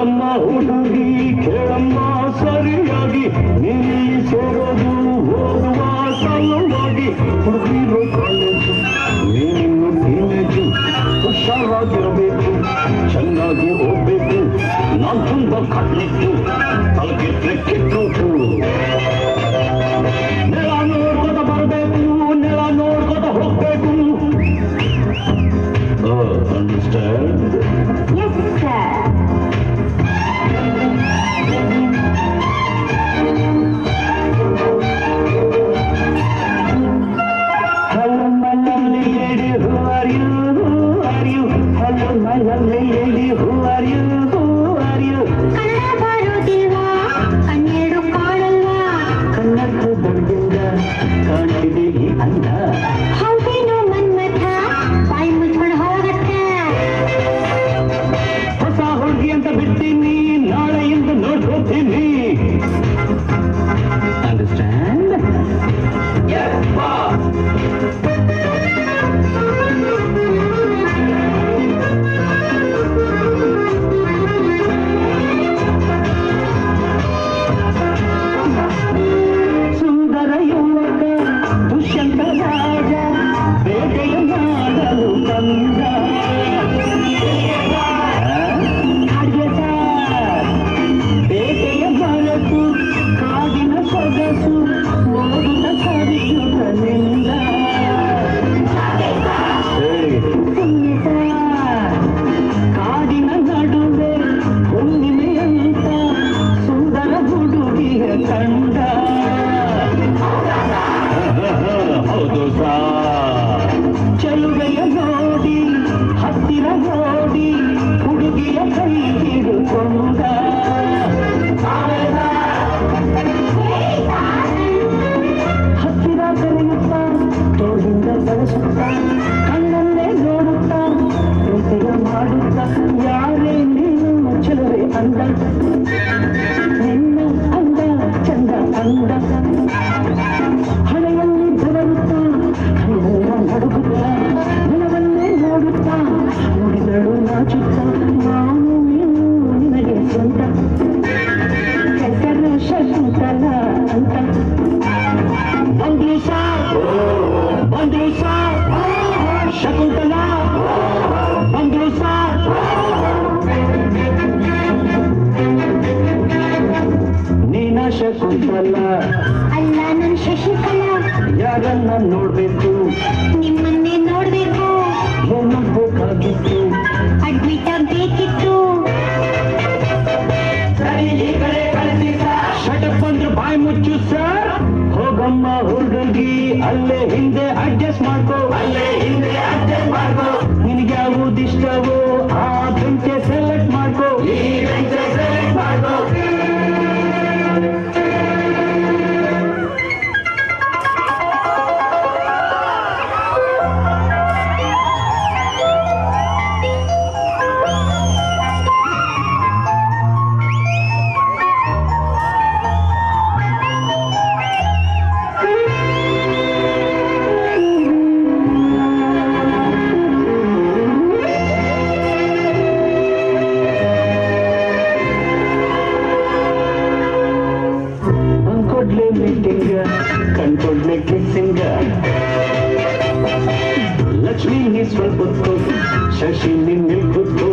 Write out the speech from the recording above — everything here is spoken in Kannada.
ಹೋಗಮ್ಮ ಹುಡುಗಿ ಕೇಳಮ್ಮ ಸರಿಯಾಗಿ ನೀ ಸೇರೋದು ಹೋಗುವ ಸಲುವಾಗಿ ಹುಡುಗಿರೋ ಕಾಲೇಜು ನೀನು ಟೀನೇಜು ಹುಷಾರಾಗಿರಬೇಕು ಚೆನ್ನಾಗಿ ಹೋಗ್ಬೇಕು ನಾನ್ ತುಂಬ ಕಟ್ಲಿತ್ತು ತಲಗಿಟ್ರೆ ಕಿತ್ತು ನೆಲ ನೋಡ್ಕೊತ ಬರಬೇಕು ನೆಲ ನೋಡ್ಕೊತ ಹೋಗ್ಬೇಕು ಅಂಡರ್ಸ್ಟ್ಯಾಂಡ್ ಕಣ್ಣಲ್ಲೇ ನೋಡುತ್ತಾ ಪ್ರೀತಿಯ ಮಾಡುತ್ತಾ ಯಾರೇ ನೀನು ಚೆಲುವೆ ಅಂದ ನಿನ್ನ ಅಂದ ಚಂದ ಅಂದ ಹಣೆಯಲ್ಲಿ ಬೆವರುತ್ತಾ ಹಣೆಯ ನಡುಗುತ್ತಾ ನಿನವನ್ನೇ ನೋಡುತ್ತಾ ನುಡಿದಳು ನಾಚುತ್ತಾ ನಾನು ನೀನು ನಿನಗೆ ಸ್ವಂತ ಹೆಸರು ಶಕುಂತಲ ಅಂತ ಬಂದ್ರು ಸಾರ್ ಶಕುಂತಲ ಬಂದ್ರು ಸಾರ್ ನೀನ ಶಕುಂತಲ ಅಲ್ಲ ನನ್ ಶಶಿಕಲಾ ಯಾರನ್ನ ನೋಡ್ಬೇಕು ನಿಮ್ಮನ್ನೇ ನೋಡ್ಬೇಕು ಏನು ಬೇಕಾಗಿತ್ತು ಅಡ್ಮಿಟ್ ಆಗ್ಬೇಕಿತ್ತು ಶಟಪ್ ಬಂದ್ರು ಬಾಯಿ ಮುಚ್ಚು ಸರ್ ಹೋಗಮ್ಮ ಹುಡುಗಿ ಅಲ್ಲೇ ಹಿಂದೆ ಅಡ್ಜಸ್ಟ್ ಮಾಡ್ಕೋ ನಿನಗೆ ಯಾವುದಿಷ್ಟವೋ ಆ ಬೆಂಚೆ ಸೆಲೆಕ್ಟ್ ಮಾಡ್ಕೋ ಕಣ್ಕೊಡ್ಲೆ ಕಿಸ್ಸಿಂಗ ಲಕ್ಷ್ಮಿ ನೀ ಸ್ವಲ್ಪ ಶಶಿ ನಿನ್ನಿಲ್ ಕೂತು